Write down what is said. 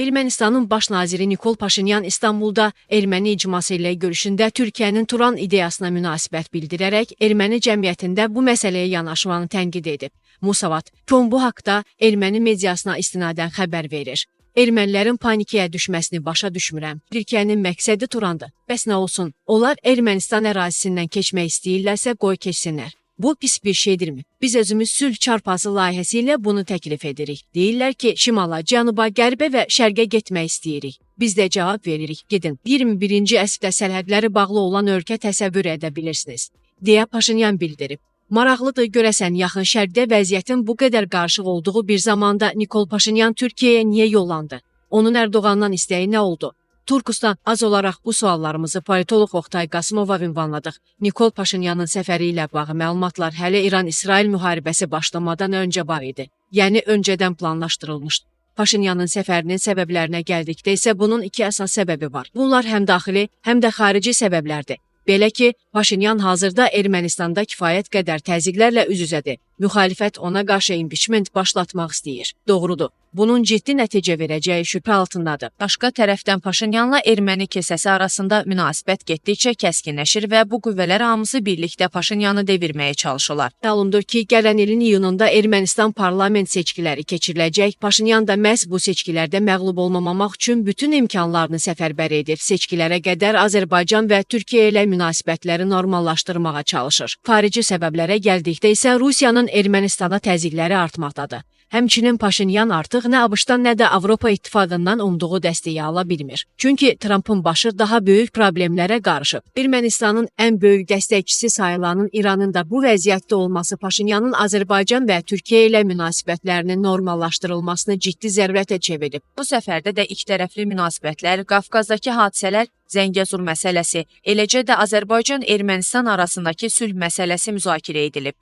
Ermənistanın baş naziri Nikol Paşinyan İstanbulda erməni icması ilə görüşündə Türkiyənin Turan ideyasına münasibət bildirərək erməni cəmiyyətində bu məsələyə yanaşmanı tənqid edib. Musavat bu haqda erməni mediasına istinadən xəbər verir. Ermənilərin panikaya düşməsini başa düşmürəm. Türkiyənin məqsədi Turandır. Bəs nə olsun? Onlar Ermənistan ərazisindən keçmək istəyirlərsə qoy keçsinlər. Bu pis bir şeydirmi? Biz özümüz sülh çarpazı layihəsi ilə bunu təklif edirik. Deyirlər ki, şimala, cənuba, qərbə və şərqə getmək istəyirik. Biz də cavab veririk, gedin. 21-ci əsrdə sərhədləri bağlı olan ölkə təsəvvür edə bilirsiniz, deyə Paşinyan bildirib. Maraqlıdır, görəsən yaxın şərqdə vəziyyətin bu qədər qarışıq olduğu bir zamanda Nikol Paşinyan Türkiyəyə niyə yollandı? Onun Erdoğandan istəyi nə oldu? Turkustan az olaraq bu suallarımızı politoloq Oqtay Qasımova ünvanladıq. Nikol Paşinyanın səfəri ilə bağlı məlumatlar hələ İran-İsrail müharibəsi başlamadan öncə var idi. Yəni öncədən planlaşdırılmışdı. Paşinyanın səfərinin səbəblərinə gəldikdə isə bunun iki əsas səbəbi var. Bunlar həm daxili, həm də xarici səbəblərdir. Belə ki, Paşinyan hazırda Ermənistanda kifayət qədər təzyiqlərlə üz-üzədir. Müxalifət ona qarşı impeachment başlatmaq istəyir. Doğrudur. Bunun ciddi nəticə verəcəyi şübhə altındadır. Başqa tərəfdən Paşinyanla erməni kilsəsi arasında münasibət getdikcə kəskinləşir və bu qüvvələr hamısı birlikdə Paşinyanı devirməyə çalışırlar. Məlumdur ki, gələn ilin iyununda Ermənistan parlament seçkiləri keçiriləcək. Paşinyan da məhz bu seçkilərdə məğlub olmamaq üçün bütün imkanlarını səfərbər edir. Seçkilərə qədər Azərbaycan və Türkiyə ilə münasibətləri normallaşdırmağa çalışır. Xarici səbəblərə gəldikdə isə Rusiyanın Ermənistana təzyiqləri artmaqdadır. Həmçinin Paşinyan artıq nə ABŞ-dan, nə də Avropa İttifaqından umduğu dəstəyi ala bilmir. Çünki Trumpın başı daha böyük problemlərə qarışıb. Ermənistanın ən böyük dəstəkçisi sayılanın İranın da bu vəziyyətdə olması Paşinyanın Azərbaycan və Türkiyə ilə münasibətlərinin normallaşdırılmasını ciddi zərurətə çevirib. Bu səfərdə də ikitərəfli münasibətlər, Qafqazdakı hadisələr, Zəngəzur məsələsi, eləcə də Azərbaycan-Ermənistan arasındakı sülh məsələsi müzakirə edilib.